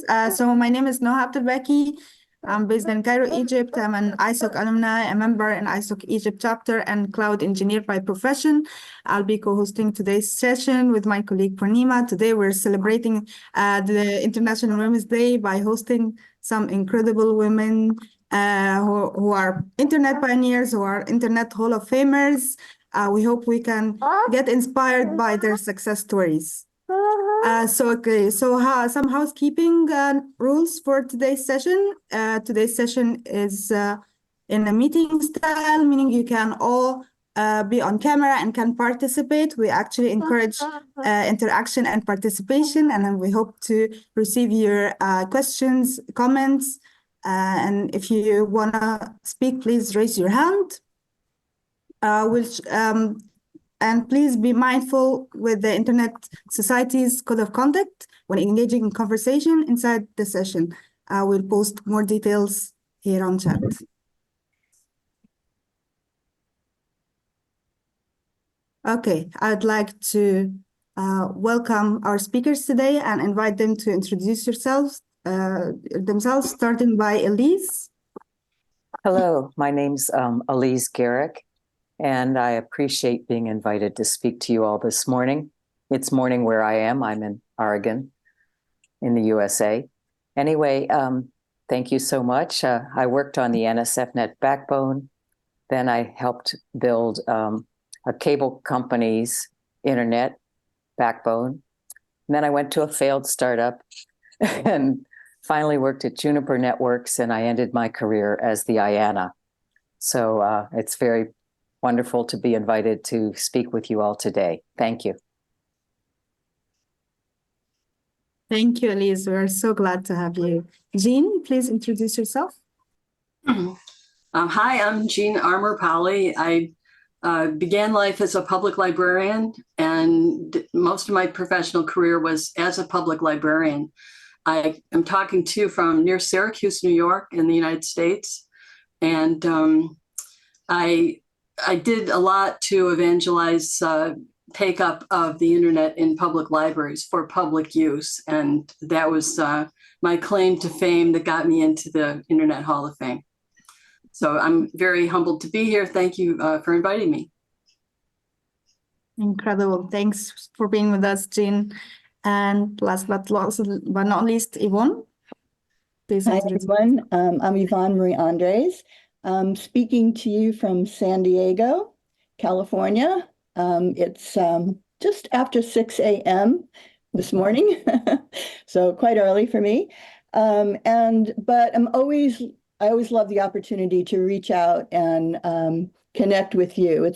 So my name is Noha Abdelbaki. I'm based in Cairo, Egypt. I'm an ISOC alumni, a member in ISOC Egypt chapter, and cloud engineer by profession. I'll be co-hosting today's session with my colleague Purnima. Today we're celebrating the International Women's Day by hosting some incredible women who are internet pioneers, who are internet Hall of Famers. We hope we can get inspired by their success stories. Some housekeeping rules for today's session. Today's session is in a meeting style, meaning you can all be on camera and can participate. We actually encourage interaction and participation, and then we hope to receive your questions, comments, and if you want to speak, please raise your hand. And please be mindful with the Internet Society's Code of Conduct when engaging in conversation inside the session. We'll post more details here on chat. Okay, I'd like to welcome our speakers today and invite them to introduce themselves, starting by Elise. Hello, my name's Elise Gerich. And I appreciate being invited to speak to you all this morning. It's morning where I am. I'm in Oregon, in the USA. Anyway, thank you so much. I worked on the NSFNet backbone. Then I helped build a cable company's internet backbone. And then I went to a failed startup and finally worked at Juniper Networks, and I ended my career as the IANA. So it's very wonderful to be invited to speak with you all today. Thank you. Thank you, Elise. We're so glad to have you. Jean, please introduce yourself. Hi, I'm Jean Armour Polly. I began life as a public librarian, and most of my professional career was as a public librarian. I am talking to you from near Syracuse, New York, in the United States. And I did a lot to evangelize take up of the internet in public libraries for public use. And that was my claim to fame that got me into the Internet Hall of Fame. So I'm very humbled to be here. Thank you for inviting me. Incredible. Thanks for being with us, Jean. And last but not least, Yvonne. Please. Hi, everyone. I'm Yvonne Marie Andres. Speaking to you from San Diego, California. It's just after 6 a.m. this morning, so quite early for me. But I always love the opportunity to reach out and connect with you.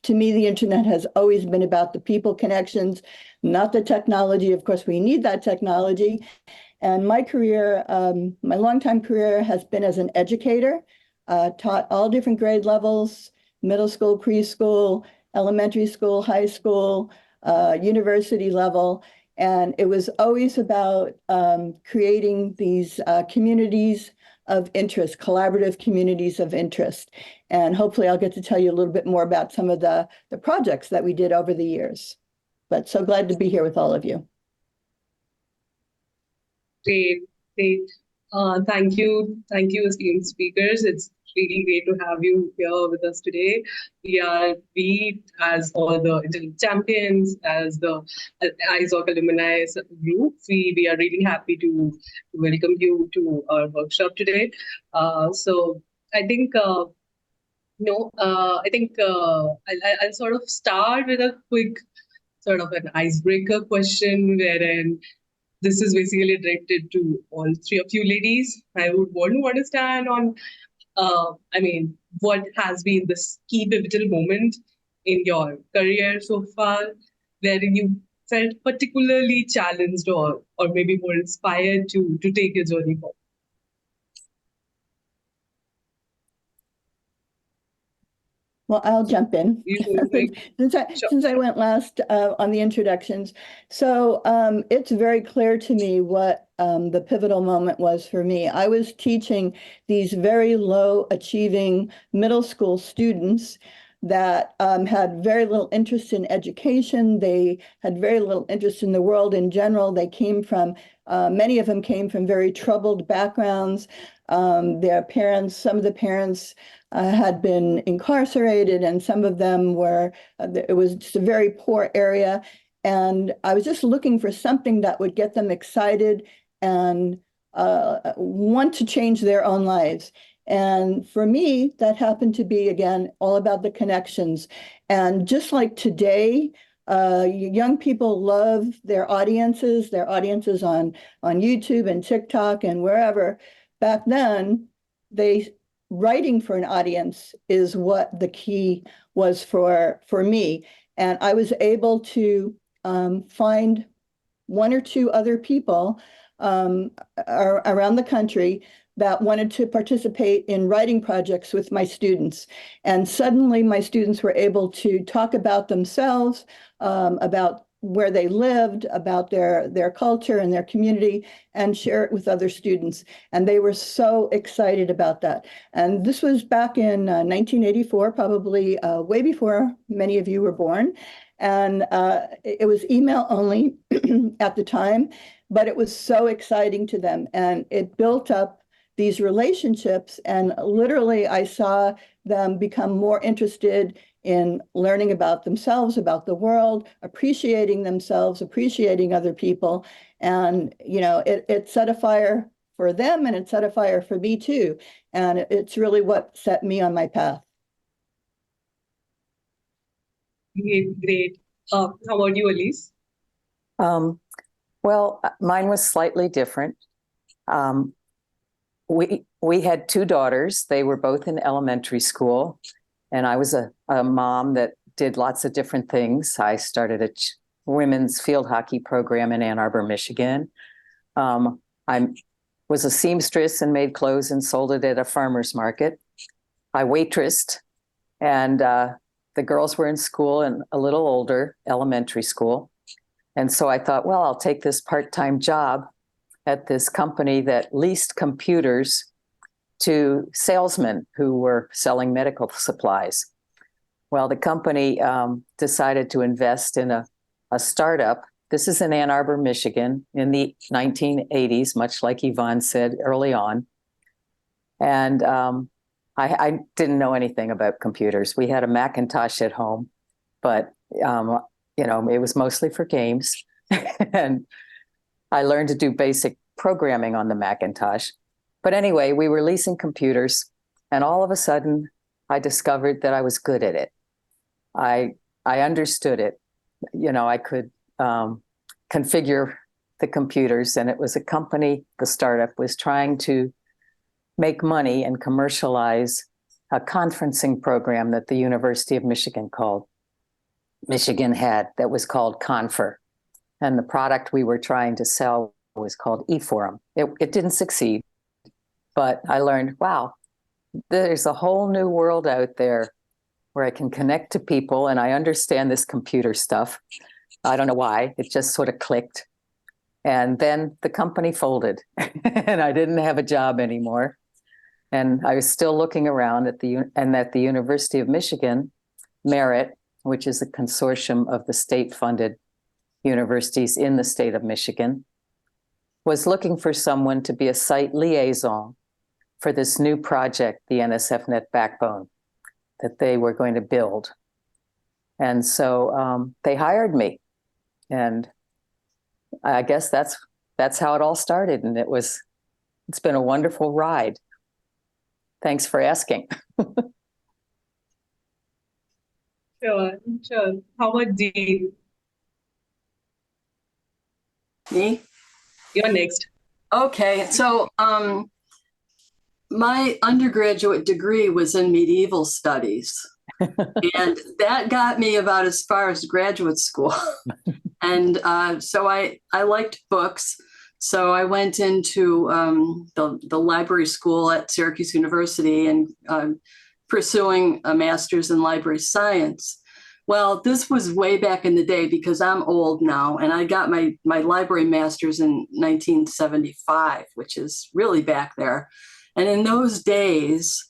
To me, the internet has always been about the people connections, not the technology. Of course, we need that technology. And my career, my longtime career has been as an educator. Taught all different grade levels, middle school, preschool, elementary school, high school, university level. And it was always about creating these communities of interest, collaborative communities of interest. And hopefully I'll get to tell you a little bit more about some of the projects that we did over the years. But so glad to be here with all of you. Great. Thank you, esteemed speakers. It's really great to have you here with us today. We as all the Internet champions, as the ISOC alumni group, we are really happy to welcome you to our workshop today. So I think I'll sort of start with a quick sort of an icebreaker question, wherein this is basically directed to all three of you ladies. I would want to understand on, what has been this key pivotal moment in your career so far, wherein you felt particularly challenged or maybe more inspired to take your journey forward. Well, I'll jump in since I went last on the introductions. So it's very clear to me what the pivotal moment was for me. I was teaching these very low achieving middle school students that had very little interest in education. They had very little interest in the world in general. They came from, many of them came from very troubled backgrounds. Their parents, some of the parents had been incarcerated, and some of them were, it was just a very poor area. And I was just looking for something that would get them excited and want to change their own lives. And for me, that happened to be, again, all about the connections. And just like today, young people love their audiences on YouTube and TikTok and wherever. Back then, writing for an audience is what the key was for me. And I was able to find one or two other people around the country that wanted to participate in writing projects with my students. And suddenly my students were able to talk about themselves, about where they lived, about their culture and their community, and share it with other students. And they were so excited about that. And this was back in 1984, probably way before many of you were born. And it was email only at the time, but it was so exciting to them. And it built up these relationships. And literally, I saw them become more interested in learning about themselves, about the world, appreciating themselves, appreciating other people. And, you know, it set a fire for them, and it set a fire for me too. And it's really what set me on my path. Great. How about you, Elise? Well, mine was slightly different. We had two daughters. They were both in elementary school, and I was a mom that did lots of different things. I started a women's field hockey program in Ann Arbor, Michigan. I was a seamstress and made clothes and sold it at a farmer's market. I waitressed, and the girls were in school and a little older, elementary school. And so I thought, well, I'll take this part-time job at this company that leased computers to salesmen who were selling medical supplies. Well, the company decided to invest in a startup. This is in Ann Arbor, Michigan, in the 1980s, much like Yvonne said early on. And I didn't know anything about computers. We had a Macintosh at home, but you know, it was mostly for games. And I learned to do basic programming on the Macintosh. But anyway, we were leasing computers, and all of a sudden, I discovered that I was good at it. I understood it. You know, I could configure the computers, and it was a company, the startup was trying to make money and commercialize a conferencing program that the University of Michigan had that was called Confer. And the product we were trying to sell was called eForum. It didn't succeed, but I learned, wow, there's a whole new world out there where I can connect to people, and I understand this computer stuff. I don't know why, it just sort of clicked. And then the company folded and I didn't have a job anymore. And I was still looking around at the University of Michigan, Merit, which is a consortium of the state-funded universities in the state of Michigan, was looking for someone to be a site liaison for this new project, the NSFNet Backbone, that they were going to build. And so they hired me. And I guess that's how it all started. And it's been a wonderful ride. Thanks for asking. Sure. How about Dee? Me? You're next. Okay, so my undergraduate degree was in medieval studies, and that got me about as far as graduate school. And so I liked books, so I went into the library school at Syracuse University and pursuing a master's in library science. Well, this was way back in the day because I'm old now, and I got my library master's in 1975, which is really back there. And in those days,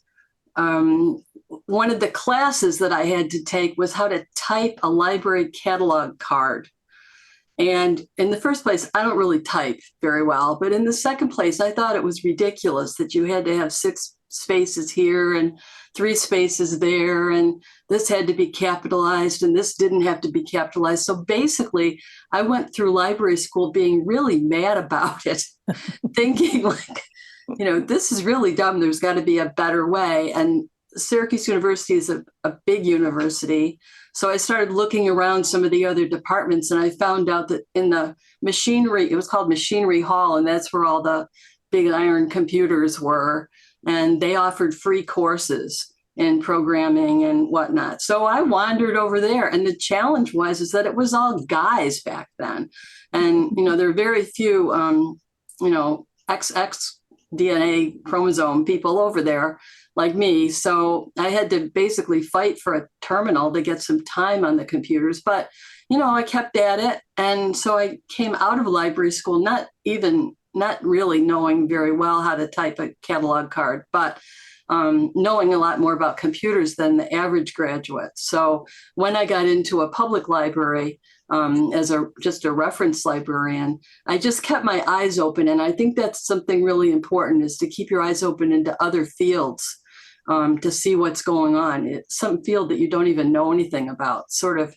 one of the classes that I had to take was how to type a library catalog card. And in the first place, I don't really type very well. But in the second place, I thought it was ridiculous that you had to have 6 spaces here and 3 spaces there. And this had to be capitalized and this didn't have to be capitalized. So basically, I went through library school being really mad about it, thinking like, this is really dumb. There's got to be a better way. And Syracuse University is a big university. So I started looking around some of the other departments, and I found out that in the machinery, it was called Machinery Hall, and that's where all the big iron computers were. And they offered free courses in programming and whatnot. So I wandered over there, and the challenge is that it was all guys back then. And, there are very few, XX DNA chromosome people over there like me. So I had to basically fight for a terminal to get some time on the computers. But, I kept at it. And so I came out of library school, not really knowing very well how to type a catalog card, but knowing a lot more about computers than the average graduate. So when I got into a public library, as just a reference librarian, I just kept my eyes open. And I think that's something really important, is to keep your eyes open into other fields, to see what's going on. It's some field that you don't even know anything about, sort of,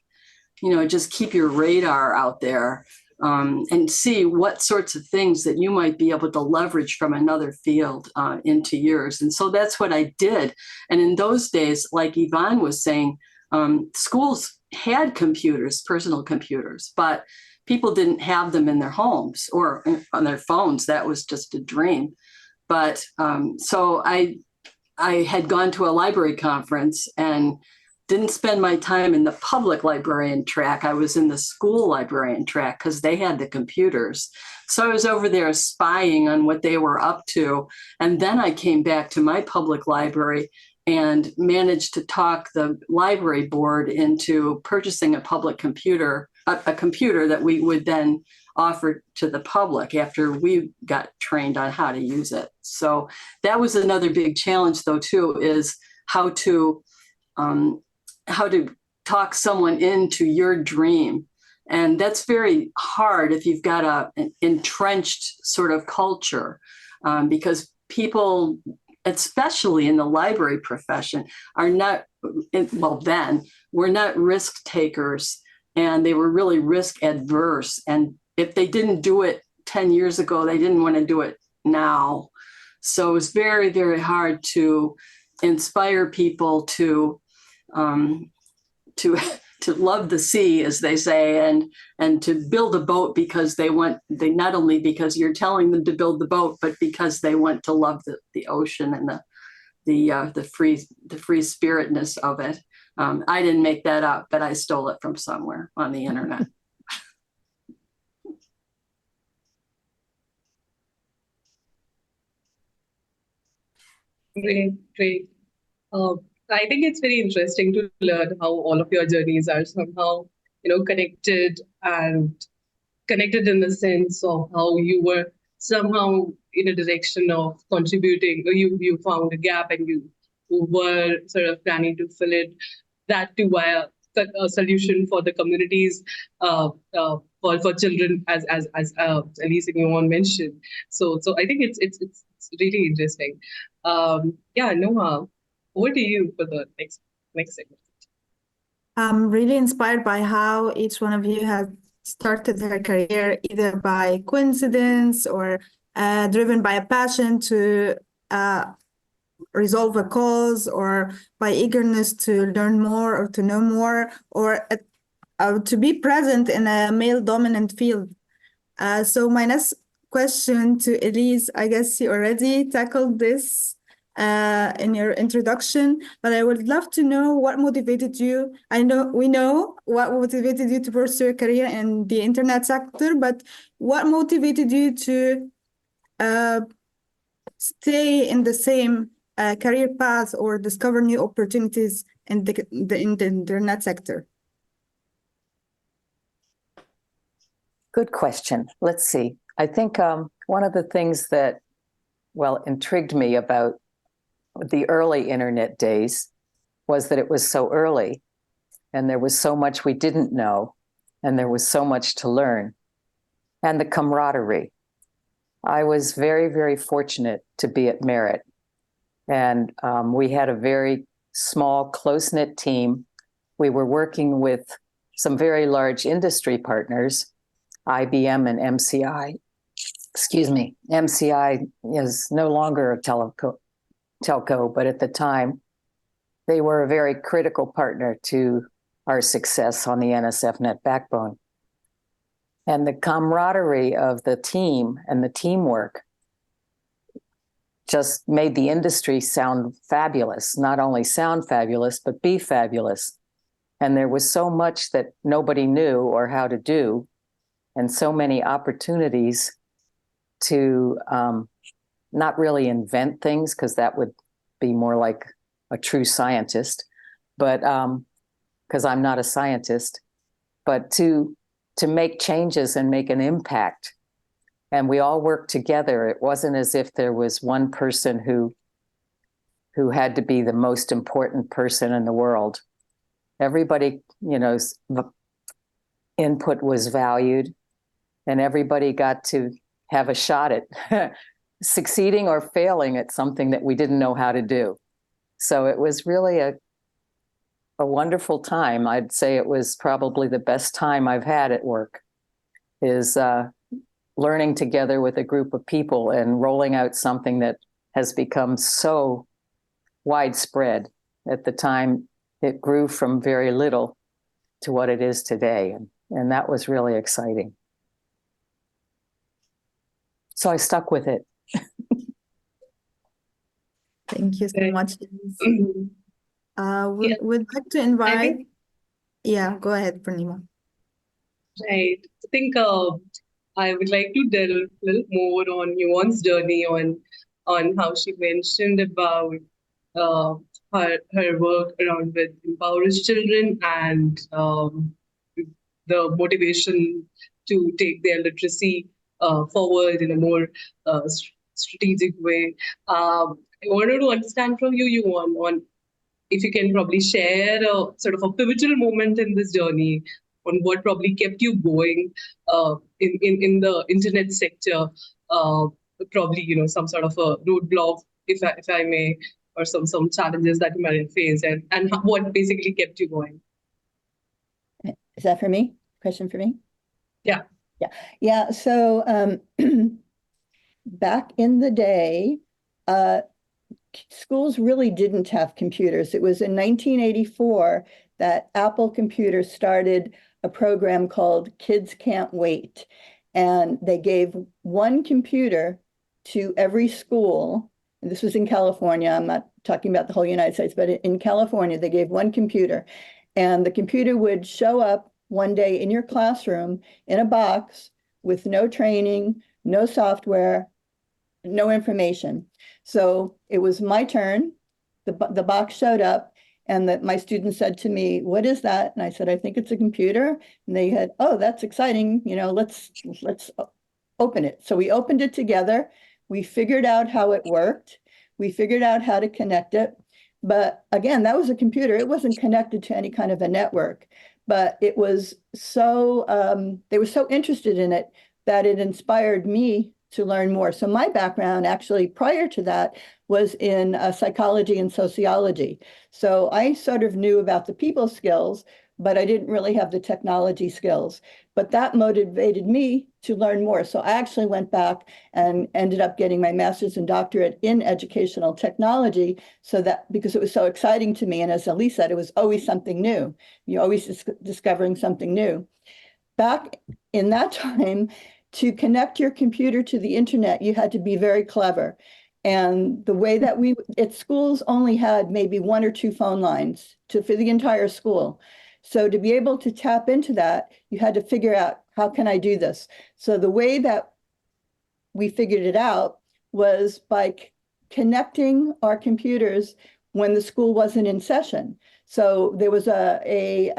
just keep your radar out there, and see what sorts of things that you might be able to leverage from another field into yours. And so that's what I did. And in those days, like Yvonne was saying, schools had computers, personal computers, but people didn't have them in their homes or on their phones. That was just a dream. But so I had gone to a library conference and didn't spend my time in the public librarian track. I was in the school librarian track because they had the computers. So I was over there spying on what they were up to. And then I came back to my public library and managed to talk the library board into purchasing a public computer, a computer that we would then offer to the public after we got trained on how to use it. So that was another big challenge, though, too, is how to talk someone into your dream. And that's very hard if you've got an entrenched sort of culture, because people, especially in the library profession, are not, were not risk takers, and they were really risk adverse. And if they didn't do it 10 years ago, they didn't want to do it now. So it was very, very hard to inspire people to love the sea, as they say, and to build a boat because they not only because you're telling them to build the boat, but because they want to love the ocean and the free spiritness of it. I didn't make that up, but I stole it from somewhere on the internet. Great, great. I think it's very interesting to learn how all of your journeys are somehow, connected, and connected in the sense of how you were somehow in a direction of contributing, or you found a gap and you were sort of planning to fill it, that too via a solution for the communities, for children, as Elise and Yvonne mentioned. So I think it's really interesting. Noah, over to you for the next segment. I'm really inspired by how each one of you has started their career either by coincidence or driven by a passion to resolve a cause, or by eagerness to learn more or to know more, or to be present in a male-dominant field. So my next question to Elise, I guess you already tackled this in your introduction, but I would love to know what motivated you. We know what motivated you to pursue a career in the internet sector, but what motivated you to stay in the same career path or discover new opportunities in the internet sector? Good question. Let's see. I think one of the things that, intrigued me about the early internet days was that it was so early and there was so much we didn't know and there was so much to learn. And the camaraderie. I was very, very fortunate to be at Merit. And we had a very small, close-knit team. We were working with some very large industry partners, IBM and MCI. Excuse me, MCI is no longer a telco, but at the time, they were a very critical partner to our success on the NSFNet backbone. And the camaraderie of the team and the teamwork just made the industry sound fabulous, not only sound fabulous, but be fabulous. And there was so much that nobody knew or how to do, and so many opportunities to not really invent things, because that would be more like a true scientist, but because I'm not a scientist, but to make changes and make an impact. And we all worked together. It wasn't as if there was one person who had to be the most important person in the world. Everybody, input was valued, and everybody got to have a shot at succeeding or failing at something that we didn't know how to do. So it was really a wonderful time. I'd say it was probably the best time I've had at work, is learning together with a group of people and rolling out something that has become so widespread. At the time, it grew from very little to what it is today. And that was really exciting. So I stuck with it. Thank you so much, Elise. Yeah. We'd like to invite. Yeah, go ahead, Purnima. Right. I think I would like to delve a little more on Yvonne's journey on how she mentioned about her work around with empowers children and the motivation to take their literacy forward in a more strategic way. I wanted to understand from you, Yvonne, on if you can probably share a sort of a pivotal moment in this journey on what probably kept you going in the internet sector, probably some sort of a roadblock, if I may, or some challenges that you might have faced, and what basically kept you going. Is that for me? Question for me? Yeah. Yeah. So back in the day, schools really didn't have computers. It was in 1984 that Apple Computers started a program called Kids Can't Wait. And they gave one computer to every school. And this was in California. I'm not talking about the whole United States, but in California, they gave one computer. And the computer would show up one day in your classroom in a box with no training, no software, no information. So it was my turn. The box showed up, and my students said to me, "What is that?" And I said, "I think it's a computer." And they had, "Oh, that's exciting. Let's open it." So we opened it together. We figured out how it worked. We figured out how to connect it. But again, that was a computer. It wasn't connected to any kind of a network. But it was so, they were so interested in it that it inspired me to learn more. So my background actually prior to that was in psychology and sociology. So I sort of knew about the people skills, but I didn't really have the technology skills. But that motivated me to learn more. So I actually went back and ended up getting my master's and doctorate in educational technology, so that because it was so exciting to me. And as Elise said, it was always something new. You're always discovering something new. Back in that time, to connect your computer to the internet, you had to be very clever. And the way that schools only had maybe 1 or 2 phone lines for the entire school. So to be able to tap into that, you had to figure out, how can I do this? So the way that we figured it out was by connecting our computers when the school wasn't in session. So there was a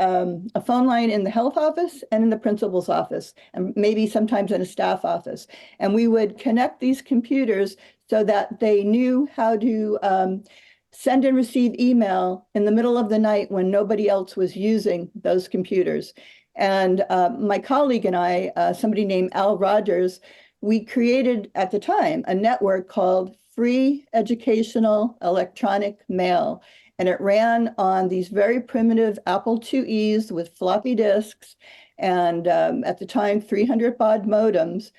phone line in the health office and in the principal's office, and maybe sometimes in a staff office. And we would connect these computers so that they knew how to send and receive email in the middle of the night when nobody else was using those computers. And my colleague and I, somebody named Al Rogers, we created at the time a network called Free Educational Electronic Mail. And it ran on these very primitive Apple IIe's with floppy disks and at the time 300 baud modems.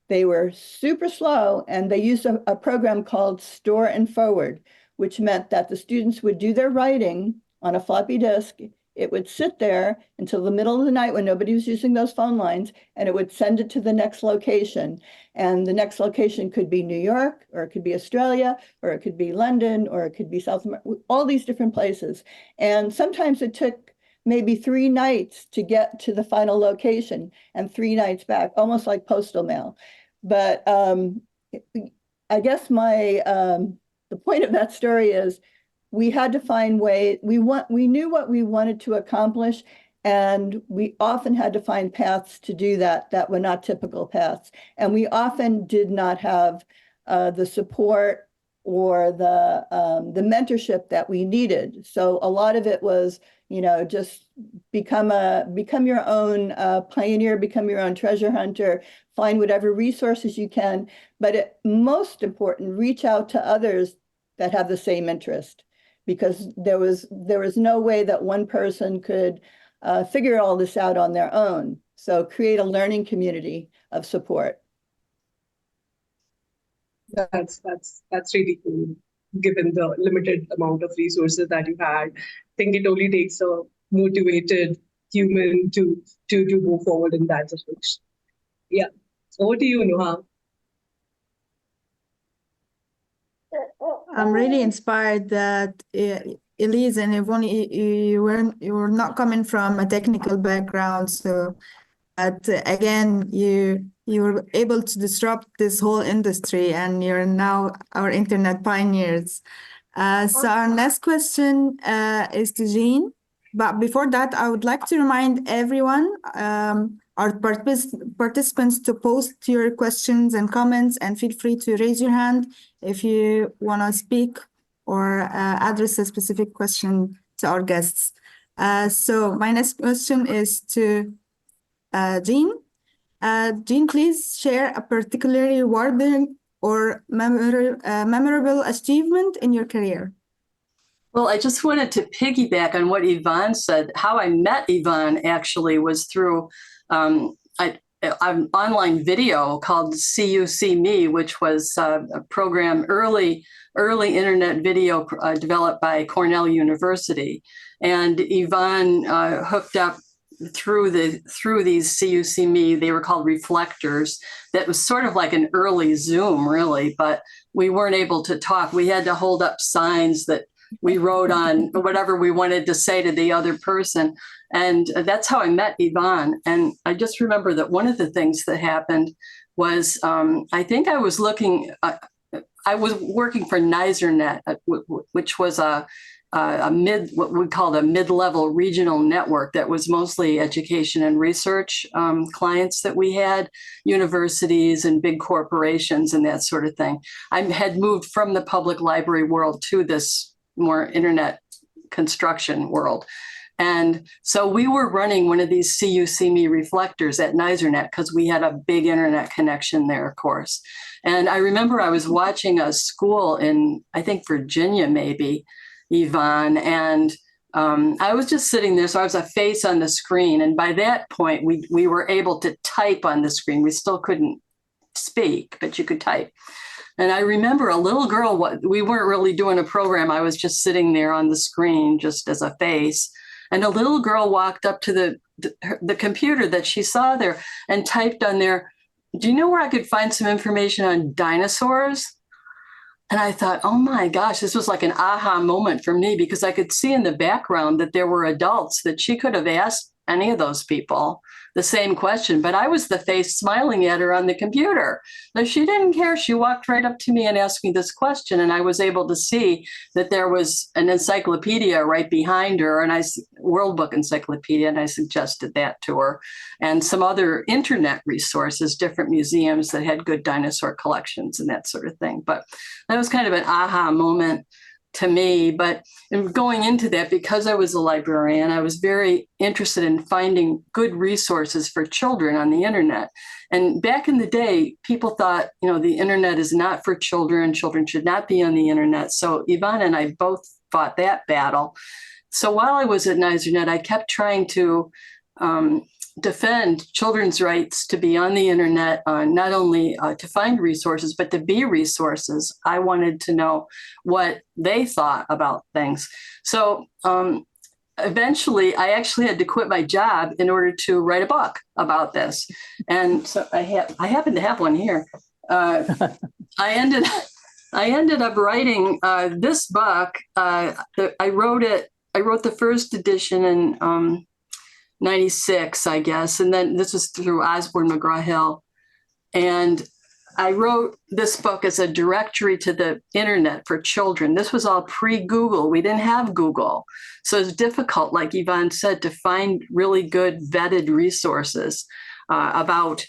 They were super slow, and they used a program called Store and Forward, which meant that the students would do their writing on a floppy disk. It would sit there until the middle of the night when nobody was using those phone lines, and it would send it to the next location. And the next location could be New York, or it could be Australia, or it could be London, or it could be South America, all these different places. And sometimes it took maybe 3 nights to get to the final location and 3 nights back, almost like postal mail. But I guess the point of that story is we had to find ways. We knew what we wanted to accomplish, and we often had to find paths to do that were not typical paths. And we often did not have the support or the mentorship that we needed. So a lot of it was, just become your own pioneer, become your own treasure hunter, find whatever resources you can. But most important, reach out to others that have the same interest, because there was no way that one person could figure all this out on their own. So create a learning community of support. That's really cool, given the limited amount of resources that you had. I think it only takes a motivated human to move forward in that situation. Yeah. Over to you, Noha. I'm really inspired that Elise and Yvonne, you were not coming from a technical background, so but again, you were able to disrupt this whole industry, and you're now our internet pioneers. So our next question is to Jean. But before that, I would like to remind everyone, our participants, to post your questions and comments, and feel free to raise your hand if you want to speak or address a specific question to our guests. So my next question is to Jean. Jean, please share a particularly rewarding or memorable achievement in your career. Well, I just wanted to piggyback on what Yvonne said. How I met Yvonne actually was through an online video called CUC Me, which was a program, early internet video developed by Cornell University. And Yvonne hooked up through these CUC Me. They were called reflectors. That was sort of like an early Zoom, really, but we weren't able to talk. We had to hold up signs that we wrote on whatever we wanted to say to the other person. And that's how I met Yvonne. And I just remember that one of the things that happened was, I think I was working for NYSERNet, which was what we called a mid-level regional network that was mostly education and research clients that we had, universities and big corporations and that sort of thing. I had moved from the public library world to this more internet construction world. And so we were running one of these CUC Me reflectors at NYSERNet because we had a big internet connection there, of course. And I remember I was watching a school in, I think, Virginia, maybe, Yvonne, and I was just sitting there. So I was a face on the screen. And by that point, we were able to type on the screen. We still couldn't speak, but you could type. And I remember a little girl, we weren't really doing a program. I was just sitting there on the screen just as a face. And a little girl walked up to the computer that she saw there and typed on there, "Do you know where I could find some information on dinosaurs?" And I thought, oh my gosh, this was like an aha moment for me, because I could see in the background that there were adults that she could have asked any of those people the same question, but I was the face smiling at her on the computer. Now, she didn't care. She walked right up to me and asked me this question, and I was able to see that there was an encyclopedia right behind her, and World Book Encyclopedia, and I suggested that to her, and some other internet resources, different museums that had good dinosaur collections and that sort of thing. But that was kind of an aha moment. to me. But in going into that, because I was a librarian, I was very interested in finding good resources for children on the internet. And back in the day, people thought, the internet is not for children. Children should not be on the internet. So Yvonne and I both fought that battle. So while I was at NYSERDAT, I kept trying to defend children's rights to be on the internet, not only to find resources, but to be resources. I wanted to know what they thought about things. So eventually, I actually had to quit my job in order to write a book about this. And so I happen to have one here. I ended up writing this book. I wrote the first edition in 96, I guess. And then this was through Osborne McGraw-Hill. And I wrote this book as a directory to the internet for children. This was all pre-Google. We didn't have Google. So it's difficult, like Yvonne said, to find really good vetted resources about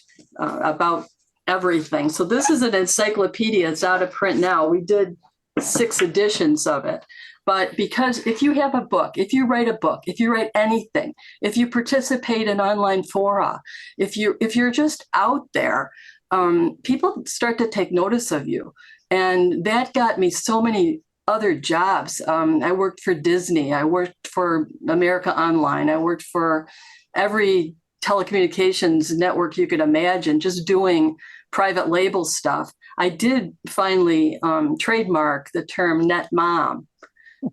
everything. So this is an encyclopedia. It's out of print now. We did 6 editions of it. But because if you have a book, if you write a book, if you write anything, if you participate in online fora, if you're just out there, people start to take notice of you. And that got me so many other jobs. I worked for Disney. I worked for America Online. I worked for every telecommunications network you could imagine, just doing private label stuff. I did finally trademark the term net mom.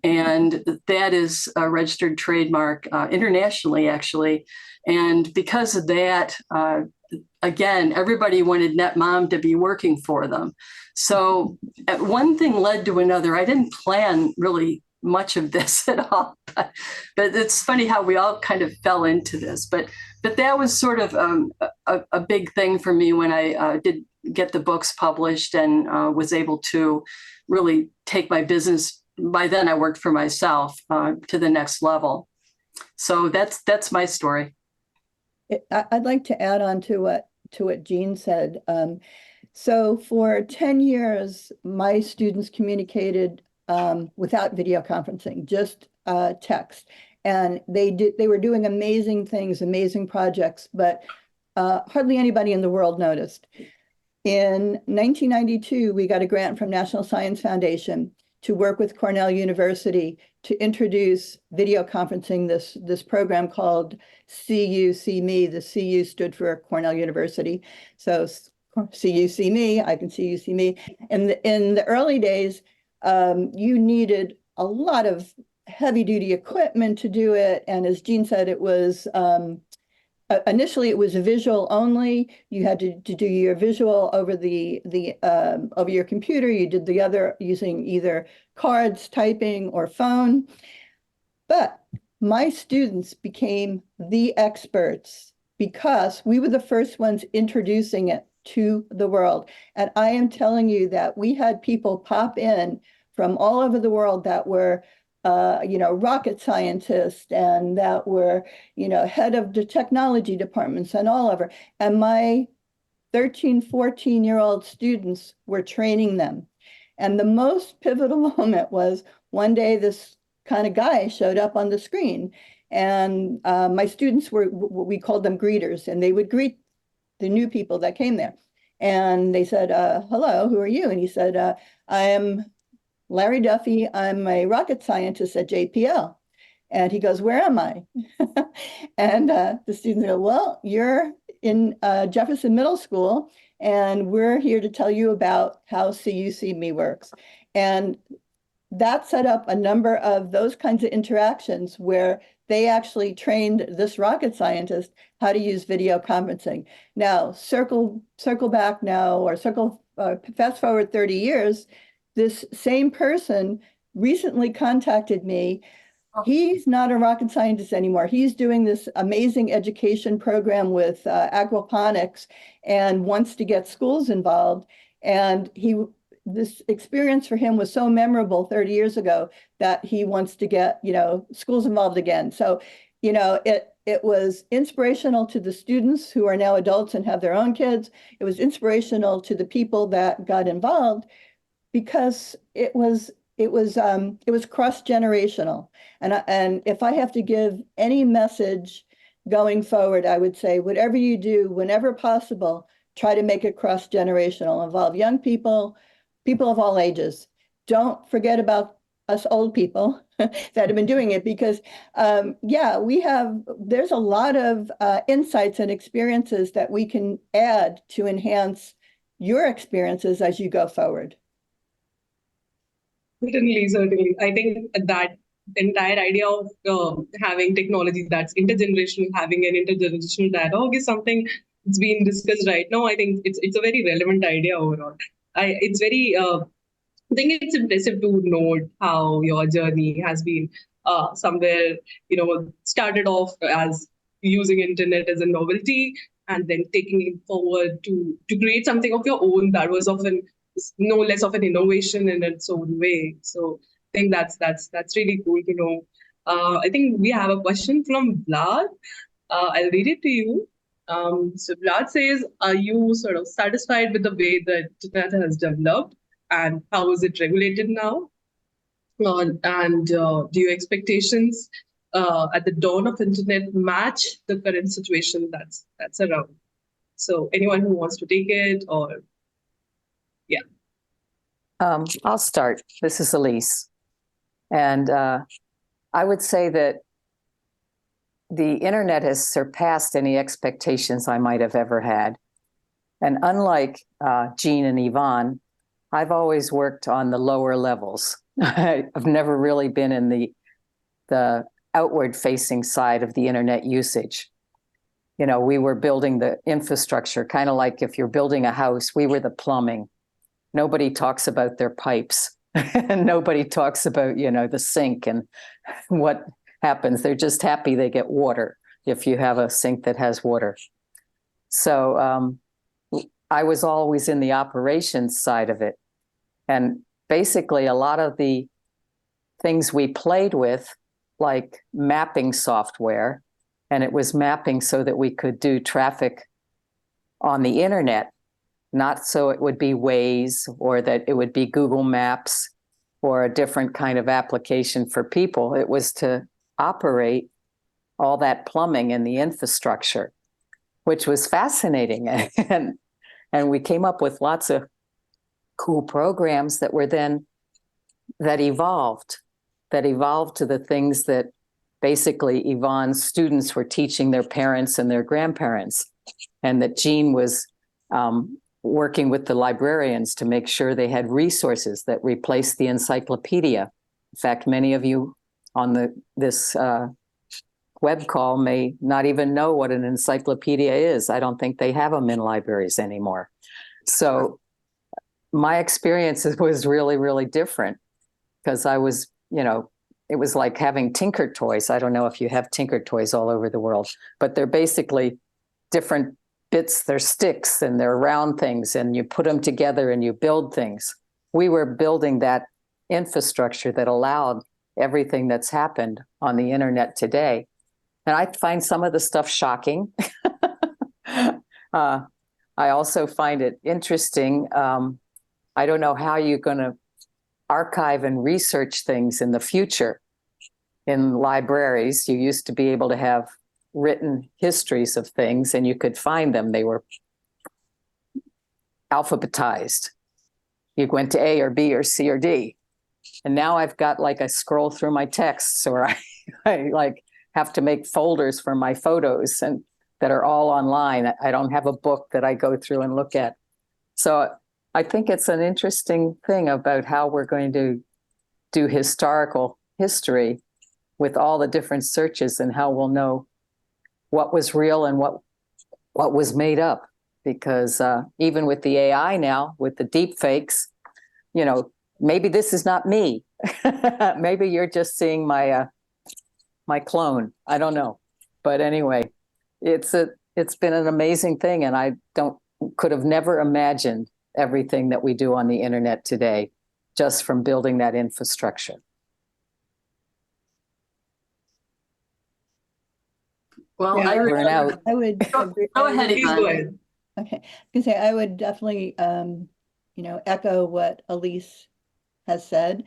And that is a registered trademark internationally, actually. And because of that, again, everybody wanted net mom to be working for them. So one thing led to another. I didn't plan really much of this at all, but it's funny how we all kind of fell into this. But that was sort of a big thing for me when I did get the books published and was able to really take my business. By then I worked for myself to the next level. So that's my story. I'd like to add on to what Jean said. So for 10 years, my students communicated without video conferencing, just text. And they were doing amazing things, amazing projects, but hardly anybody in the world noticed. In 1992, we got a grant from National Science Foundation to work with Cornell University to introduce video conferencing, this program called See You, See Me. The CU stood for Cornell University. So see you, see me, I can see you, see me. And in the early days, you needed a lot of heavy duty equipment to do it. And as Jean said, it was, initially it was visual only. You had to do your visual over over your computer. You did the other using either cards, typing, or phone. But my students became the experts because we were the first ones introducing it to the world. And I am telling you that we had people pop in from all over the world that were rocket scientists and that were, head of the technology departments and all over. And my 13, 14-year-old students were training them. And the most pivotal moment was one day this kind of guy showed up on the screen. And my students we called them greeters, and they would greet the new people that came there. And they said, hello, who are you? And he said, I am Larry Duffy, I'm a rocket scientist at JPL. And he goes, where am I? And the students go, well, you're in Jefferson Middle School, and we're here to tell you about how See You, See Me works. And that set up a number of those kinds of interactions where they actually trained this rocket scientist how to use video conferencing. Now, circle back now, or fast forward 30 years, this same person recently contacted me. He's not a rocket scientist anymore. He's doing this amazing education program with aquaponics and wants to get schools involved. And this experience for him was so memorable 30 years ago that he wants to get, schools involved again. So, it was inspirational to the students who are now adults and have their own kids. It was inspirational to the people that got involved, because it was it was cross-generational. And if I have to give any message going forward, I would say, whatever you do, whenever possible, try to make it cross-generational, involve young people, people of all ages. Don't forget about us old people that have been doing it, because there's a lot of insights and experiences that we can add to enhance your experiences as you go forward. Certainly. I think that entire idea of having technology that's intergenerational, having an intergenerational dialogue is something that's being discussed right now. I think it's a very relevant idea overall. I think it's impressive to note how your journey has been somewhere, started off as using internet as a novelty and then taking it forward to create something of your own that was often no less of an innovation in its own way. So I think that's really cool to know. I think we have a question from Vlad. I'll read it to you. So Vlad says, are you sort of satisfied with the way the internet has developed, and how is it regulated now? And do your expectations at the dawn of internet match the current situation that's around? So anyone who wants to take it, or yeah. I'll start. This is Elise. And I would say that the internet has surpassed any expectations I might have ever had. And unlike Jean and Yvonne, I've always worked on the lower levels. I've never really been in the outward facing side of the internet usage. We were building the infrastructure, kind of like if you're building a house, we were the plumbing. Nobody talks about their pipes and nobody talks about, the sink and what happens. They're just happy they get water if you have a sink that has water. So I was always in the operations side of it. And basically a lot of the things we played with, like mapping software, and it was mapping so that we could do traffic on the internet, not so it would be Waze or that it would be Google Maps or a different kind of application for people. It was to operate all that plumbing in the infrastructure, which was fascinating. And we came up with lots of cool programs that evolved to the things that basically Yvonne's students were teaching their parents and their grandparents, and that Jean was working with the librarians to make sure they had resources that replaced the encyclopedia. In fact, many of you on this web call may not even know what an encyclopedia is. I don't think they have them in libraries anymore. So my experience was really, really different, because I was, it was like having Tinker Toys. I don't know if you have Tinker Toys all over the world, but they're basically different bits. They're sticks and they're round things, and you put them together and you build things. We were building that infrastructure that allowed everything that's happened on the internet today. And I find some of the stuff shocking. I also find it interesting. I don't know how you're going to archive and research things in the future. In libraries, you used to be able to have written histories of things and you could find them. They were alphabetized. You went to A or B or C or D. And now I've got I scroll through my texts, or I have to make folders for my photos and that are all online. I don't have a book that I go through and look at. So I think it's an interesting thing about how we're going to do historical history with all the different searches, and how we'll know what was real and what was made up. Because even with the AI now, with the deep fakes, maybe this is not me. Maybe you're just seeing my clone. I don't know. But anyway, it's been an amazing thing, and I could have never imagined everything that we do on the internet today, just from building that infrastructure. Well, Yeah, I would Go ahead, please Yvonne. go ahead. Okay, I would definitely, echo what Elise has said.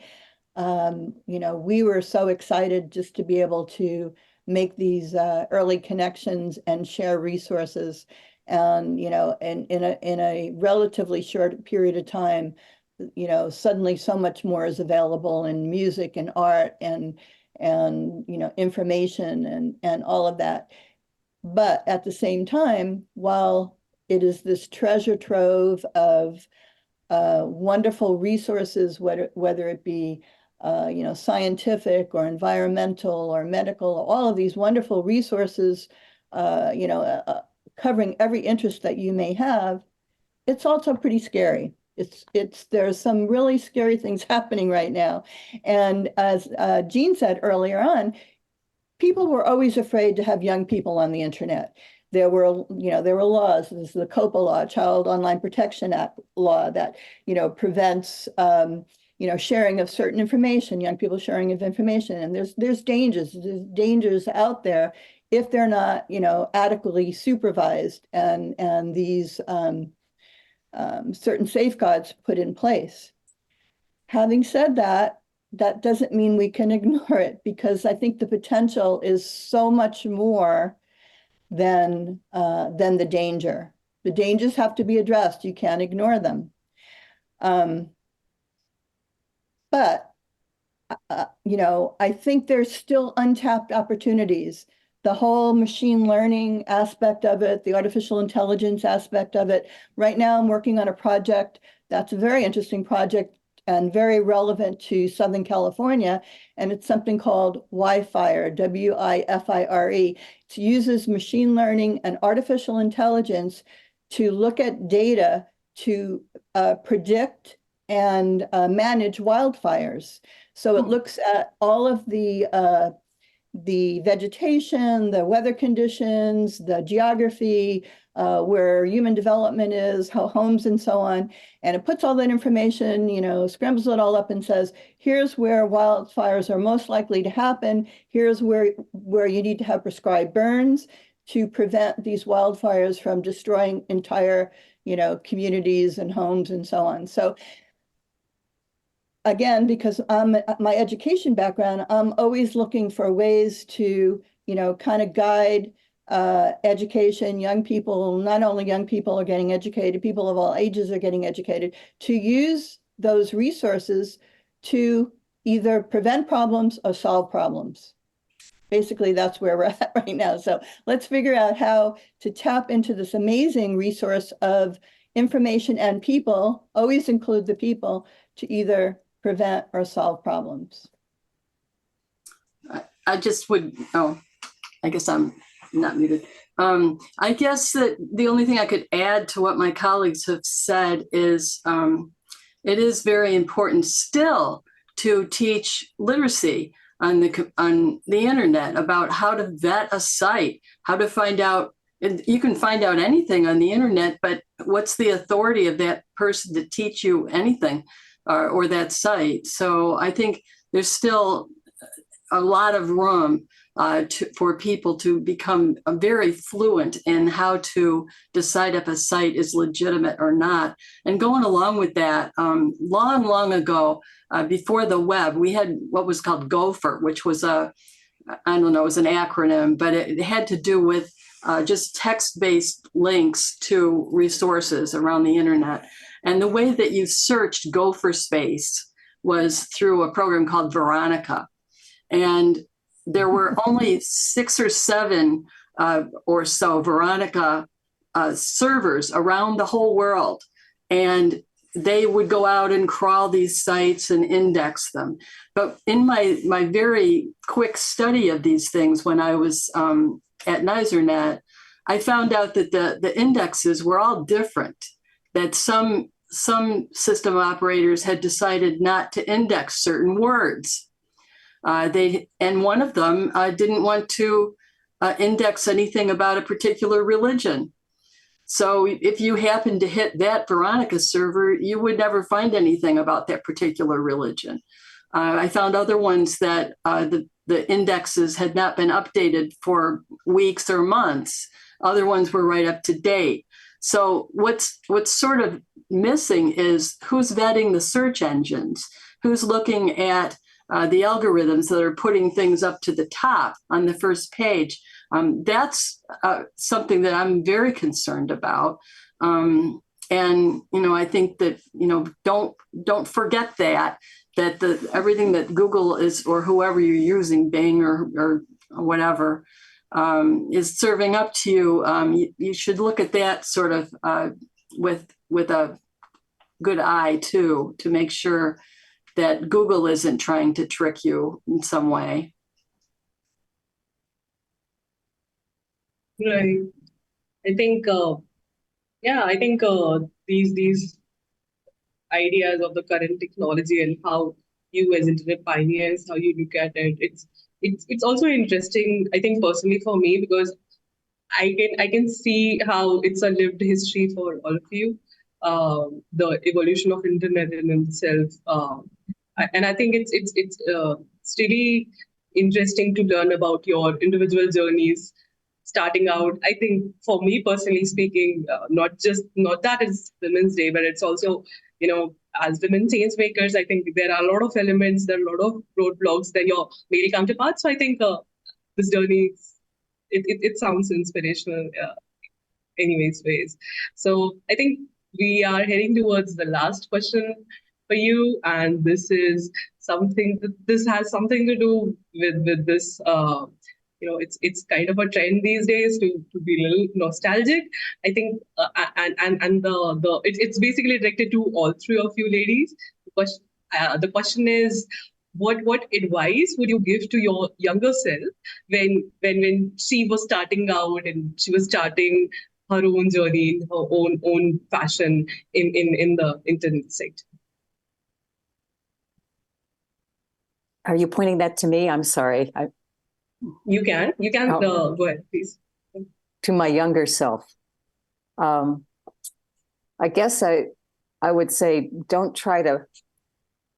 We were so excited just to be able to make these early connections and share resources. And, and in a relatively short period of time, suddenly so much more is available in music and art and information and all of that. But at the same time, while it is this treasure trove of wonderful resources, whether it be scientific or environmental or medical, all of these wonderful resources, covering every interest that you may have, it's also pretty scary. There's some really scary things happening right now. And as Jean said earlier on, people were always afraid to have young people on the internet. There were laws. There's the COPA law, Child Online Protection Act law, that prevents sharing of certain information, young people sharing of information. And there's dangers out there if they're not adequately supervised and these certain safeguards put in place. Having said that, that doesn't mean we can ignore it, because I think the potential is so much more than the danger. The dangers have to be addressed. You can't ignore them. But I think there's still untapped opportunities. The whole machine learning aspect of it, the artificial intelligence aspect of it. Right now, I'm working on a project that's a very interesting project and very relevant to Southern California. And it's something called WIFIRE, WIFIRE. It uses machine learning and artificial intelligence to look at data to predict and manage wildfires. So it looks at all of the vegetation, the weather conditions, the geography, where human development is, how homes and so on. And it puts all that information, scrambles it all up and says, here's where wildfires are most likely to happen. Here's where you need to have prescribed burns to prevent these wildfires from destroying entire, communities and homes and so on. So again, because my education background, I'm always looking for ways to, kind of guide education. Young people, not only young people are getting educated, people of all ages are getting educated, to use those resources to either prevent problems or solve problems. Basically, that's where we're at right now. So let's figure out how to tap into this amazing resource of information and people, always include the people, to either prevent or solve problems. I just would, I guess I'm not muted. I guess that the only thing I could add to what my colleagues have said is it is very important still to teach literacy on the internet about how to vet a site, how to find out. You can find out anything on the internet, but what's the authority of that person to teach you anything or that site? So I think there's still a lot of room for people to become very fluent in how to decide if a site is legitimate or not. And going along with that, long ago, before the web, we had what was called Gopher, which was it was an acronym, but it had to do with just text-based links to resources around the internet. And the way that you searched Gopher space was through a program called Veronica. And there were only 6 or 7 or so Veronica servers around the whole world. And they would go out and crawl these sites and index them. But in my very quick study of these things when I was at NYSERNet, I found out that the indexes were all different, that some system operators had decided not to index certain words. And one of them didn't want to index anything about a particular religion. So if you happened to hit that Veronica server, you would never find anything about that particular religion. I found other ones that the indexes had not been updated for weeks or months. Other ones were right up to date. So what's sort of missing is who's vetting the search engines, who's looking at the algorithms that are putting things up to the top on the first page. That's something that I'm very concerned about. And, I think that, don't forget that everything that Google is, or whoever you're using, Bing or whatever, is serving up to you. You should look at that sort of with a good eye too, to make sure that Google isn't trying to trick you in some way. Right. I think, these ideas of the current technology and how you as internet pioneers, how you look at it, it's also interesting, I think personally for me, because I can see how it's a lived history for all of you, the evolution of internet in itself, and I think it's really interesting to learn about your individual journeys starting out. I think for me personally speaking, not that it's Women's Day, but it's also, as women change makers, I think there are a lot of elements, there are a lot of roadblocks than your male counterparts. So I think this journey, it sounds inspirational, anyways ways. So I think we are heading towards the last question for you, and this has something to do with this. It's kind of a trend these days to be a little nostalgic. I think, and it's basically directed to all three of you ladies. The question is, what advice would you give to your younger self when she was starting out and she was starting her own journey in her own fashion in the internet sector? Are you pointing that to me? I'm sorry. You can Oh. go ahead, please. To my younger self. I guess I would say, don't try to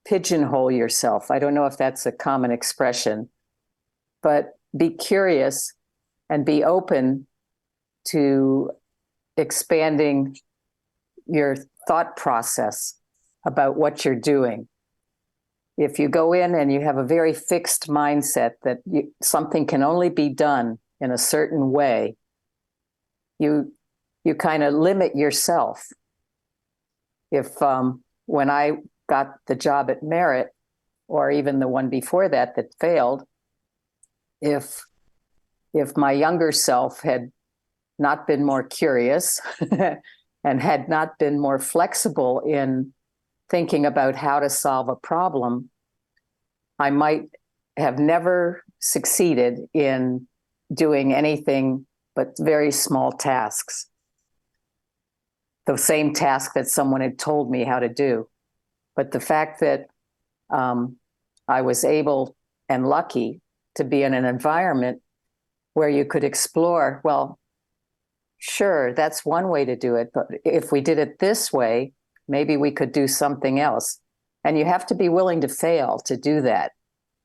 pigeonhole yourself. I don't know if that's a common expression, but be curious and be open to expanding your thought process about what you're doing. If you go in and you have a very fixed mindset that something can only be done in a certain way, you kind of limit yourself. If when I got the job at Merit, or even the one before that failed, if my younger self had not been more curious and had not been more flexible in thinking about how to solve a problem, I might have never succeeded in doing anything but very small tasks. The same task that someone had told me how to do. But the fact that I was able and lucky to be in an environment where you could explore, well, sure, that's one way to do it, but if we did it this way, maybe we could do something else. And you have to be willing to fail to do that,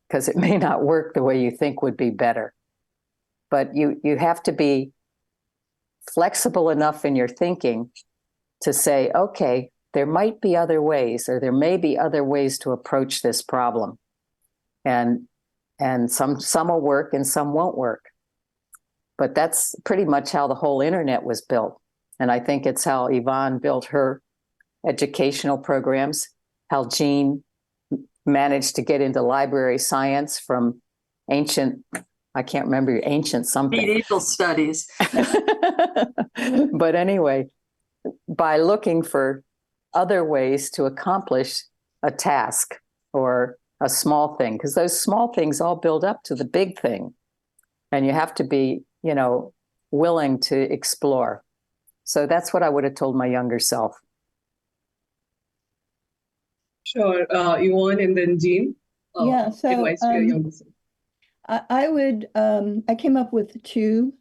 because it may not work the way you think would be better. But you have to be flexible enough in your thinking to say, okay, there might be other ways, or there may be other ways to approach this problem. And some will work and some won't work. But that's pretty much how the whole internet was built. And I think it's how Yvonne built her educational programs, how Jean managed to get into library science from ancient, I can't remember, ancient something. Medieval studies. But anyway, by looking for other ways to accomplish a task or a small thing, because those small things all build up to the big thing. And you have to be, willing to explore. So that's what I would have told my younger self. Sure. Yvonne and then Jean. Yeah, so advice for your younger self. I came up with two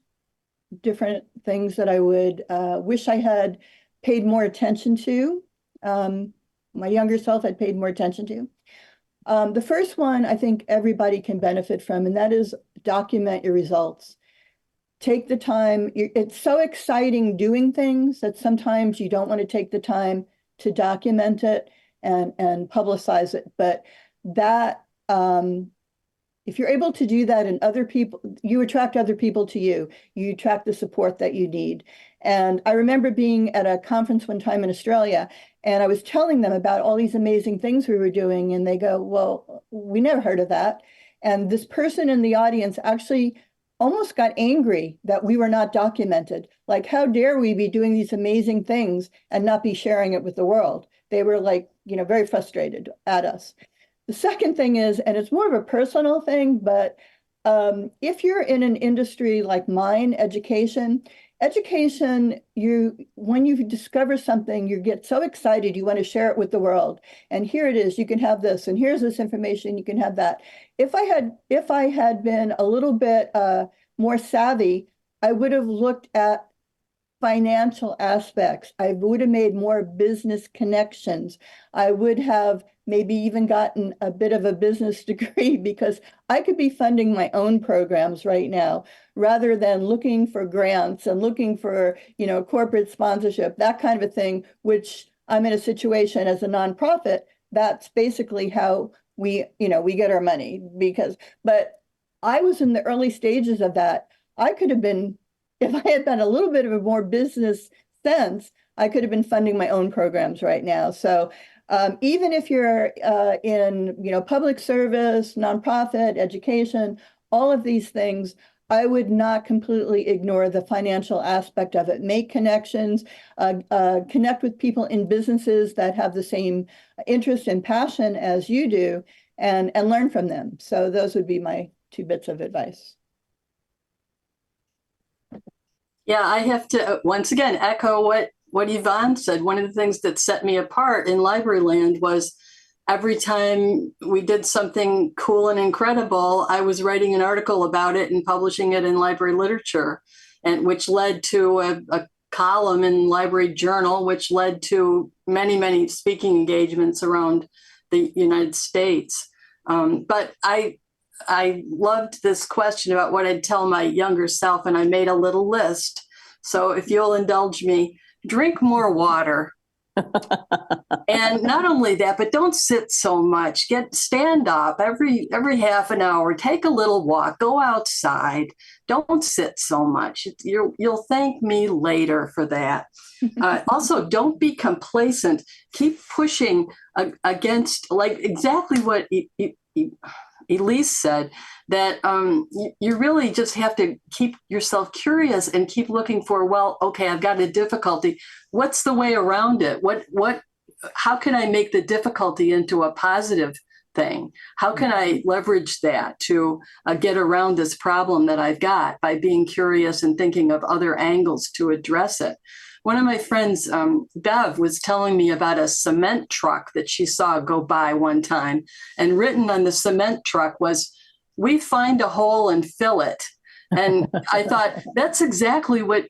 different things that I would wish I had paid more attention to. My younger self had paid more attention to. The first one I think everybody can benefit from, and that is document your results. Take the time. It's so exciting doing things that sometimes you don't want to take the time to document it. and publicize it. But that, if you're able to do that and other people, you attract other people to you. You attract the support that you need. And I remember being at a conference one time in Australia, and I was telling them about all these amazing things we were doing. And they go, well, we never heard of that. And this person in the audience actually almost got angry that we were not documented. Like, how dare we be doing these amazing things and not be sharing it with the world? They were like, very frustrated at us. The second thing is, and it's more of a personal thing, but if you're in an industry like mine, education, when you discover something, you get so excited, you want to share it with the world. And here it is, you can have this, and here's this information, you can have that. If I had been a little bit more savvy, I would have looked at financial aspects. I would have made more business connections. I would have maybe even gotten a bit of a business degree, because I could be funding my own programs right now rather than looking for grants and looking for, corporate sponsorship, that kind of a thing, which I'm in a situation as a nonprofit. That's basically how we get our money, but I was in the early stages of that. I could have been, if I had been a little bit of a more business sense, I could have been funding my own programs right now. So even if you're in public service, nonprofit, education, all of these things, I would not completely ignore the financial aspect of it. Make connections, connect with people in businesses that have the same interest and passion as you do, and learn from them. So those would be my 2 bits of advice. Yeah, I have to once again echo what Yvonne said. One of the things that set me apart in library land was every time we did something cool and incredible, I was writing an article about it and publishing it in library literature, and which led to a column in Library Journal, which led to many, many speaking engagements around the United States. But I loved this question about what I'd tell my younger self, and I made a little list. So if you'll indulge me, drink more water. And not only that, but don't sit so much. Stand up every half an hour, take a little walk, go outside. Don't sit so much. You'll thank me later for that. Also, don't be complacent. Keep pushing against, like exactly what Elise said, that you really just have to keep yourself curious and keep looking for, well, okay, I've got a difficulty. What's the way around it? How can I make the difficulty into a positive thing? How can I leverage that to get around this problem that I've got by being curious and thinking of other angles to address it? One of my friends, Bev, was telling me about a cement truck that she saw go by one time, and written on the cement truck was, "We find a hole and fill it." And I thought, that's exactly what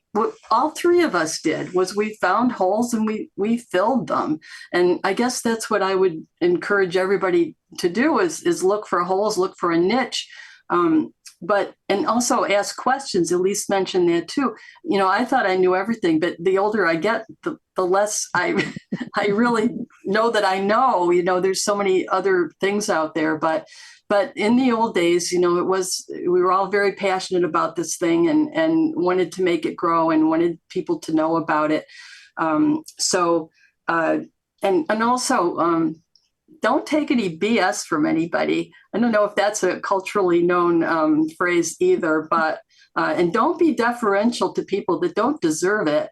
all 3 of us did, was we found holes and we filled them. And I guess that's what I would encourage everybody to do is look for holes, look for a niche. And also ask questions. Elise mentioned that too. I thought I knew everything, but the older I get, the less I really know that I know. There's so many other things out there, but in the old days, we were all very passionate about this thing and wanted to make it grow and wanted people to know about it. And also, don't take any BS from anybody. I don't know if that's a culturally known phrase either, but and don't be deferential to people that don't deserve it.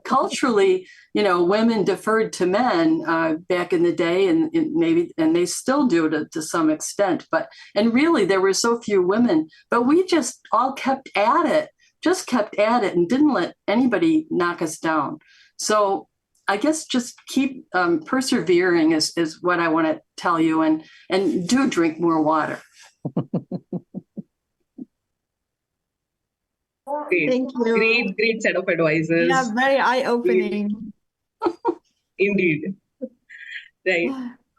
Culturally, women deferred to men back in the day, and they still do to some extent. And really, there were so few women, but we just all kept at it, and didn't let anybody knock us down. So I guess just keep persevering is what I want to tell you, and do drink more water. Great. Thank you. Great set of advices. Yeah, very eye-opening. Indeed. Right.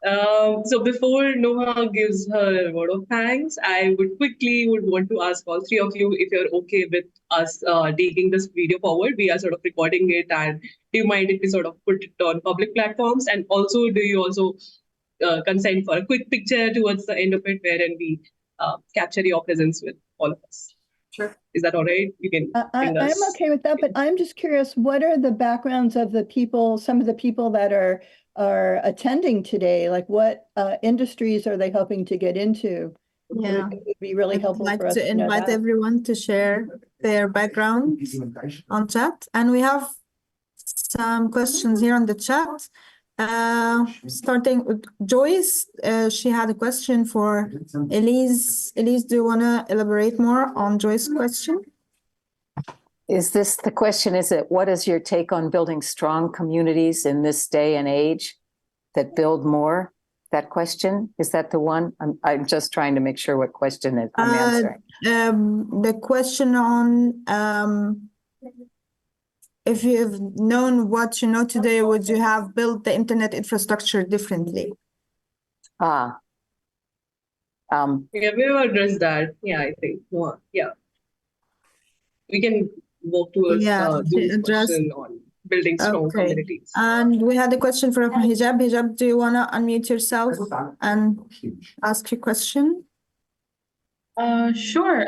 So before Noha gives her word of thanks, I would want to ask all three of you if you're okay with us taking this video forward. We are sort of recording it, and do you mind if we sort of put it on public platforms? And also, do you also consent for a quick picture towards the end of it, wherein we capture your presence with all of us? Sure. Is that all right? You can ping us. I'm okay with that, but I'm just curious, what are the backgrounds of the people, some of the people that are attending today? Like what industries are they hoping to get into? Yeah. It would be really I'd helpful like for us to to know invite that. everyone to share their background on chat. And we have some questions here on the chat. Starting with Joyce, she had a question for Elise. Elise, do you want to elaborate more on Joyce's question? Is this the question? Is it what is your take on building strong communities in this day and age that build more? That question, is that the one? I'm just trying to make sure what question I'm answering. The question on if you've known what you know today, would you have built the internet infrastructure differently? Yeah, we have addressed that. Yeah, I think. Yeah. We can work towards Zoom's question on building strong communities. And we had a question from Hijab. Hijab, do you want to unmute yourself and ask your question? Sure.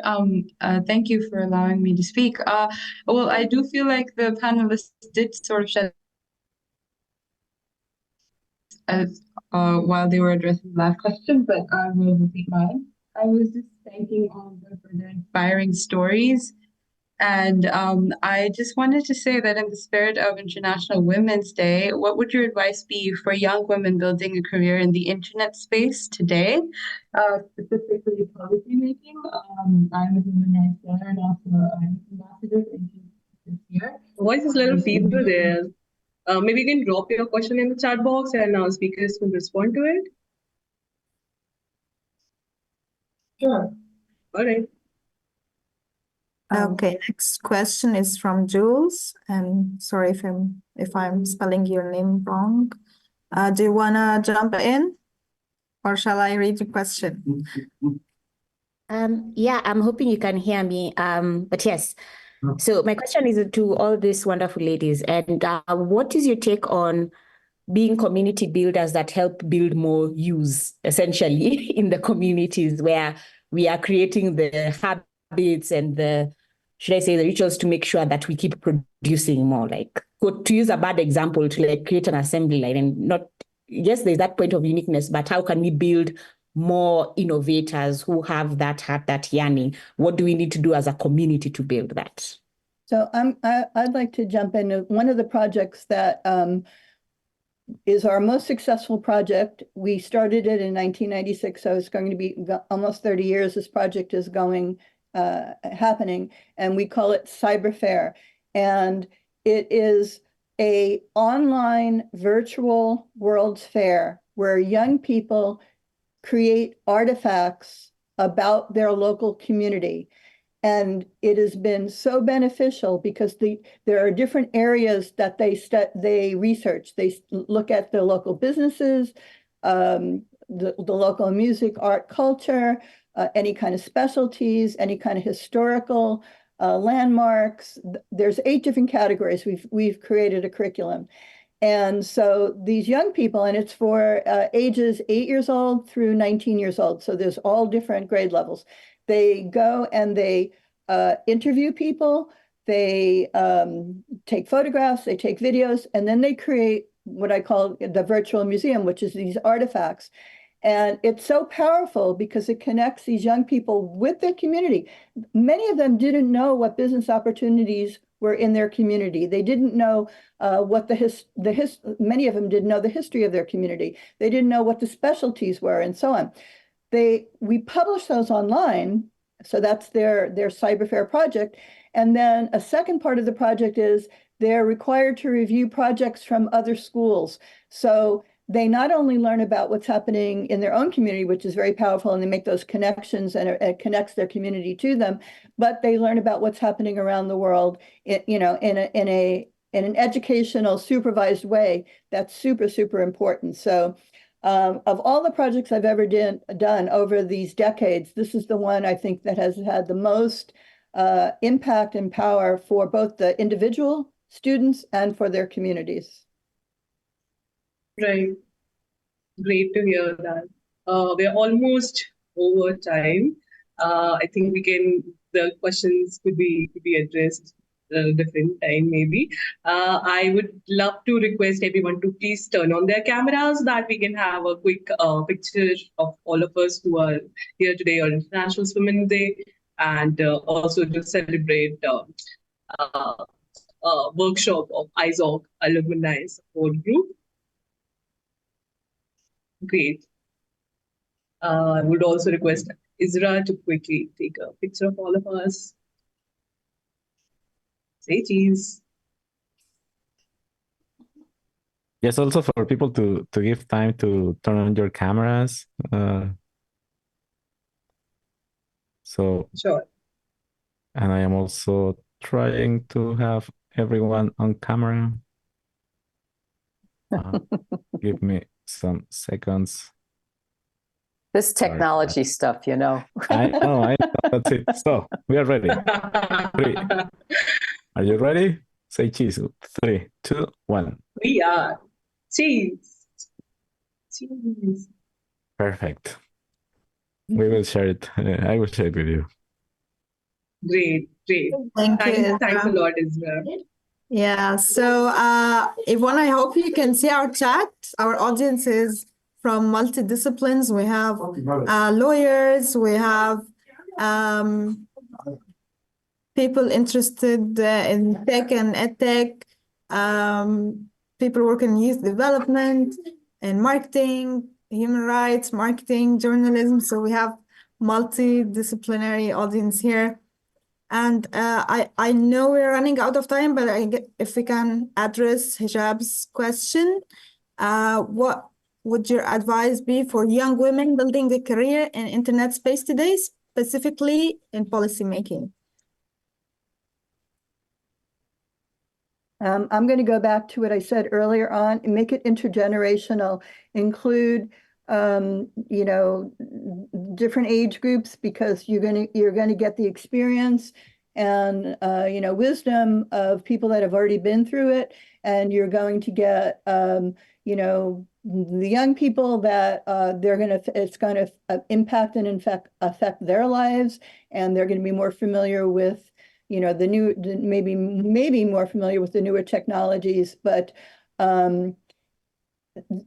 Thank you for allowing me to speak. Well, I do feel like the panelists did sort of shed while they were addressing the last question, but I will repeat mine. I was just thanking all of them for their inspiring stories. And I just wanted to say that in the spirit of International Women's Day, what would your advice be for young women building a career in the internet space today, specifically policy making? I'm a human rights lawyer and also an ambassador this year. Voice is a little feeble there. Maybe you can drop your question in the chat box and our speakers will respond to it. Sure. All right. Okay, next question is from Jules, and sorry if I'm spelling your name wrong. Do you wanna jump in, or shall I read the question? Yeah, I'm hoping you can hear me. But yes. So my question is to all these wonderful ladies, and what is your take on being community builders that help build more use, essentially, in the communities where we are creating the habits and the, should I say, the rituals to make sure that we keep producing more? Like, to use a bad example, to like create an assembly line and not, yes, there's that point of uniqueness, but how can we build more innovators who have that heart, that yearning? What do we need to do as a community to build that? So I'd like to jump in. One of the projects that is our most successful project. We started it in 1996, so it's going to be almost 30 years. This project is happening, and we call it Cyber Fair. And it is an online virtual World's Fair where young people create artifacts about their local community. And it has been so beneficial because there are different areas that they research. They look at the local businesses, the local music, art, culture, any kind of specialties, any kind of historical landmarks. There's 8 different categories. We've created a curriculum. And so these young people, and it's for ages 8 years old through 19 years old. So there's all different grade levels. They go and they interview people, they take photographs, they take videos, and then they create what I call the virtual museum, which is these artifacts. And it's so powerful because it connects these young people with their community. Many of them didn't know what business opportunities were in their community. They didn't know what many of them didn't know the history of their community. They didn't know what the specialties were and so on. We publish those online, so that's their Cyber Fair project. And then a second part of the project is they're required to review projects from other schools. So they not only learn about what's happening in their own community, which is very powerful, and they make those connections and it connects their community to them, but they learn about what's happening around the world, in an educational, supervised way. That's super, super important. So Of all the projects I've ever done over these decades, this is the one I think that has had the most impact and power for both the individual students and for their communities. Right. Great to hear that. We're almost over time. I think the questions could be addressed a different time maybe. I would love to request everyone to please turn on their cameras so that we can have a quick picture of all of us who are here today on International Women's Day, and also to celebrate workshop of ISOC Alumni Support Group. Great. I would also request Isra to quickly take a picture of all of us. Say cheese. Yes, also for people to give time to turn on your cameras. Sure. And I am also trying to have everyone on camera. Give me some seconds. This technology stuff, you know. I know, that's it. So we are ready. 3. Are you ready? Say cheese. 3, 2, 1. We are. Cheese. Cheese. Perfect. We will share it. I will share it with you. Great. Thank you. Thanks a lot, Isra. Yeah, so Yvonne, I hope you can see our chat. Our audience is from multidisciplines. We have lawyers, we have people interested in tech and edtech, people working in youth development and marketing, human rights, marketing, journalism. So we have multidisciplinary audience here. And I know we're running out of time, but if we can address Hijab's question, what would your advice be for young women building a career in internet space today, specifically in policymaking? I'm going to go back to what I said earlier on and make it intergenerational, include different age groups, because you're going to get the experience and wisdom of people that have already been through it, and you're going to get the young people that it's going to impact and in fact affect their lives, and they're going to be more familiar with maybe more familiar with the newer technologies, but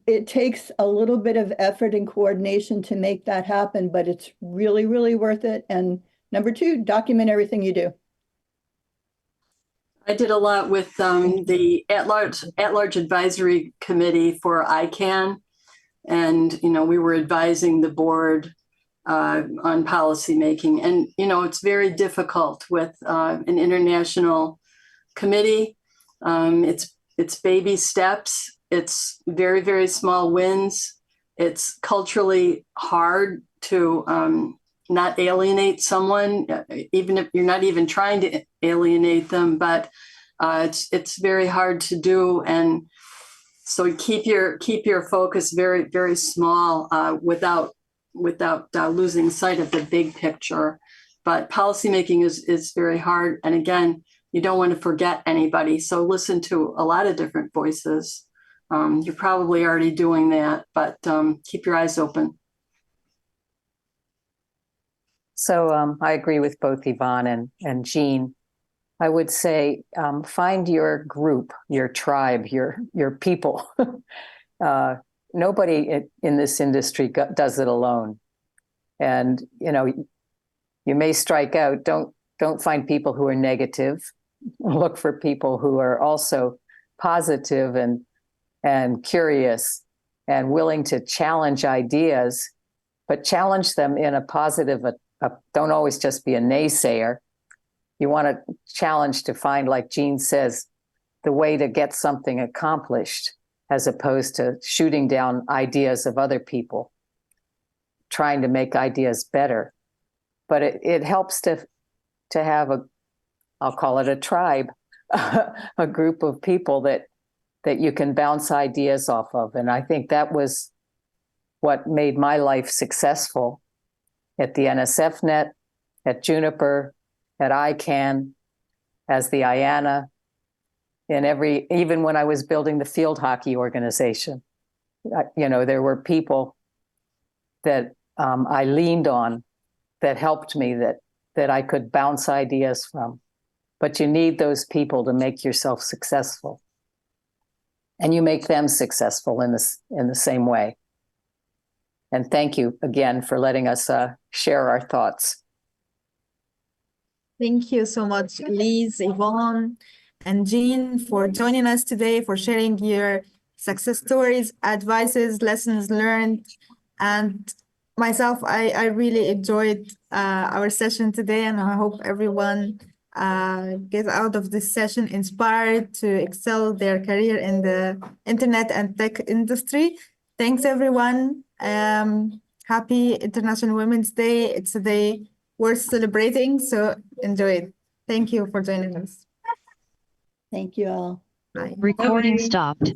it takes a little bit of effort and coordination to make that happen, but it's really, really worth it. And number 2, document everything you do. I did a lot with the at-large advisory committee for ICANN, and we were advising the board on policymaking, and it's very difficult with an international committee. It's baby steps. It's very, very small wins. It's culturally hard to not alienate someone, even if you're not even trying to alienate them, but it's very hard to do. And so keep your focus very, very small without losing sight of the big picture. But policymaking is very hard. And again, you don't want to forget anybody. So listen to a lot of different voices. You're probably already doing that, but keep your eyes open. So I agree with both Yvonne and Jean. I would say find your group, your tribe, your people. Nobody in this industry does it alone. And you may strike out. Don't find people who are negative. Look for people who are also positive and curious and willing to challenge ideas, but challenge them in a positive. Don't always just be a naysayer. You want to challenge to find, like Jean says, the way to get something accomplished, as opposed to shooting down ideas of other people, trying to make ideas better. But it helps to have I'll call it a tribe, a group of people that you can bounce ideas off of. And I think that was what made my life successful at the NSFNet, at Juniper, at ICANN, as the IANA, even when I was building the field hockey organization. There were people that I leaned on that helped me, that I could bounce ideas from. But you need those people to make yourself successful. And you make them successful in the same way. And thank you again for letting us share our thoughts. Thank you so much, Elise, Yvonne, and Jean, for joining us today, for sharing your success stories, advices, lessons learned. And myself, I really enjoyed our session today, and I hope everyone gets out of this session inspired to excel their career in the internet and tech industry. Thanks, everyone. Happy International Women's Day. It's a day worth celebrating, so enjoy it. Thank you for joining us. Thank you all. Bye. Recording Bye. stopped.